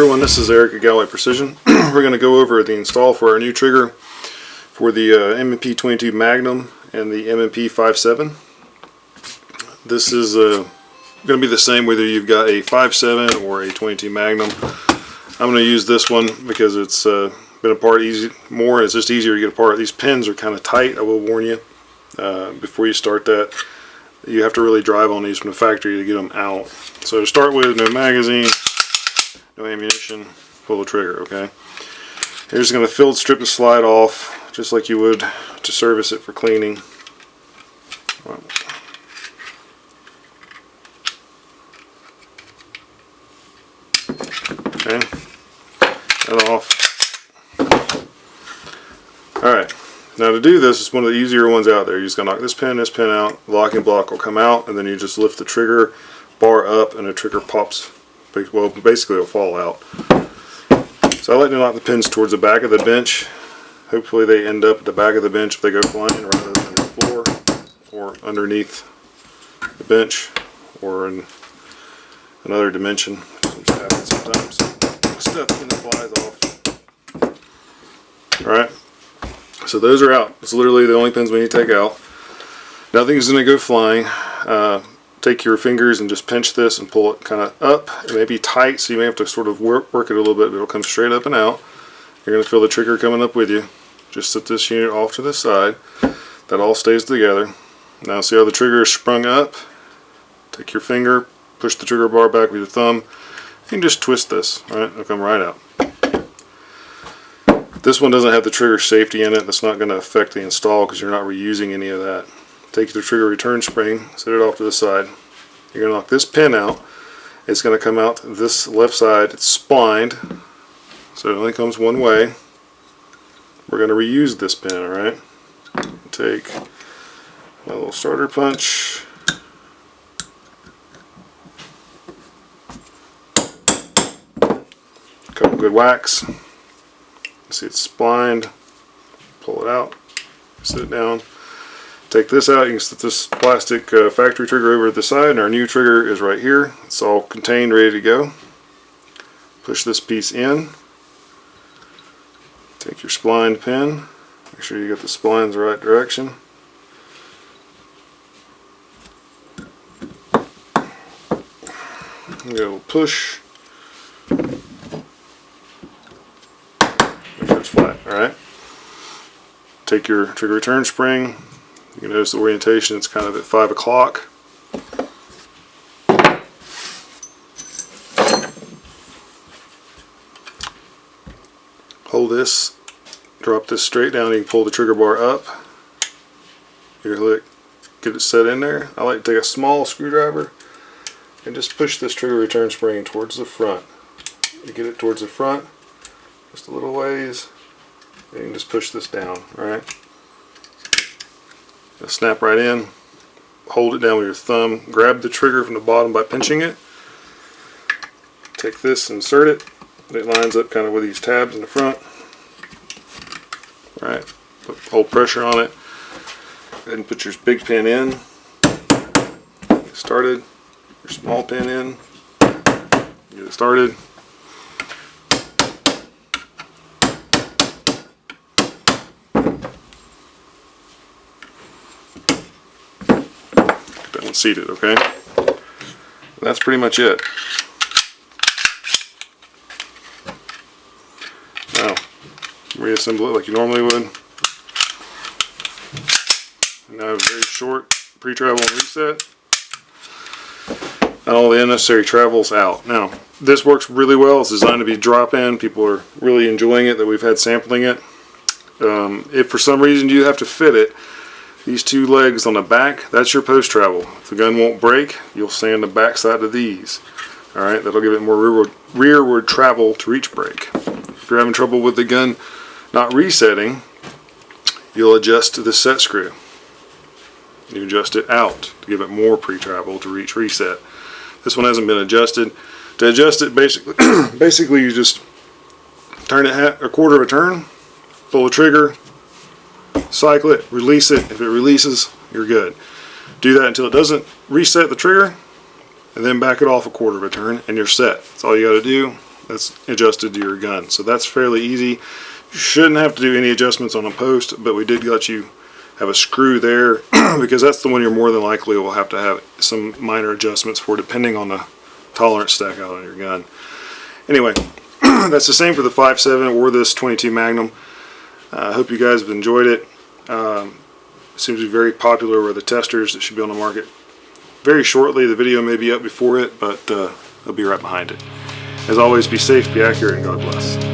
everyone, this is Eric at Galloway Precision. We're going to go over the install for our new trigger for the M&P 22 Magnum and the M&P 5.7. This is going to be the same whether you've got a 5.7 or a 22 Magnum. I'm going to use this one because it's been apart more. It's just easier to get apart. These pins are kind of tight, I will warn you before you start that. You have to really drive on these from the factory to get them out. So to start with, no magazine, no ammunition, pull the trigger, okay? You're just going to field strip the slide off just like you would to service it for cleaning. Okay, that off. Alright, now to do this, it's one of the easier ones out there. You're just going to knock this pin out, locking block will come out, and then you just lift the trigger bar up and the trigger pops. Well, basically it'll fall out. So I like to knock the pins towards the back of the bench. Hopefully they end up at the back of the bench if they go flying rather than the floor or underneath the bench or in another dimension. Which happens sometimes. Stuff when it flies off. Alright, so those are out. It's literally the only pins we need to take out. Nothing's going to go flying. Take your fingers and just pinch this and pull it kind of up. It may be tight, so you may have to sort of work it a little bit, but it'll come straight up and out. You're going to feel the trigger coming up with you. Just set this unit off to the side. That all stays together. Now see how the trigger is sprung up? Take your finger, push the trigger bar back with your thumb, and just twist this. Alright, it'll come right out. This one doesn't have the trigger safety in it. That's not going to affect the install because you're not reusing any of that. Take the trigger return spring, set it off to the side. You're going to knock this pin out. It's going to come out this left side. It's splined, so it only comes one way. We're going to reuse this pin, alright? Take my little starter punch. A couple good whacks. See it's splined. Pull it out. Sit it down. Take this out. You can set this plastic factory trigger over to the side, and our new trigger is right here. It's all contained, ready to go. Push this piece in. Take your splined pin. Make sure you get the splines the right direction. And go push. Make sure it's flat. Alright. Take your trigger return spring. You can notice the orientation, it's kind of at 5 o'clock. Hold this, drop this straight down, you can pull the trigger bar up. Get it set in there. I like to take a small screwdriver and just push this trigger return spring towards the front. You get it towards the front, just a little ways, and you can just push this down, right? Snap right in, hold it down with your thumb, grab the trigger from the bottom by pinching it, take this, insert it, it lines up kind of with these tabs in the front, right, hold pressure on it, go ahead and put your big pin in, get started, your small pin in, get it started. Seated, okay? That's pretty much it. Now, reassemble it like you normally would. Now I have a very short pre-travel and reset. And all the unnecessary travel's out. Now, this works really well. It's designed to be drop-in. People are really enjoying it that we've had sampling it. If for some reason you have to fit it, these two legs on the back, that's your post travel. If the gun won't break, you'll sand the back side of these. Alright, that'll give it more rearward travel to reach break. If you're having trouble with the gun not resetting, you'll adjust the set screw. You adjust it out to give it more pre-travel to reach reset. This one hasn't been adjusted. To adjust it, basically you just turn it a quarter of a turn, pull the trigger, cycle it, release it. If it releases, you're good. Do that until it doesn't reset the trigger, and then back it off a quarter of a turn, and you're set. That's all you got to do. that's adjusted to your gun. So that's fairly easy. You shouldn't have to do any adjustments on a post, but we did let you have a screw there because that's the one you're more than likely will have to have some minor adjustments for, depending on the tolerance stack out on your gun. Anyway, that's the same for the 5.7 or this 22 Magnum. I hope you guys have enjoyed it. Seems to be very popular with the testers. It should be on the market very shortly. The video may be up before it, but it'll be right behind it. As always, be safe, be accurate, and God bless.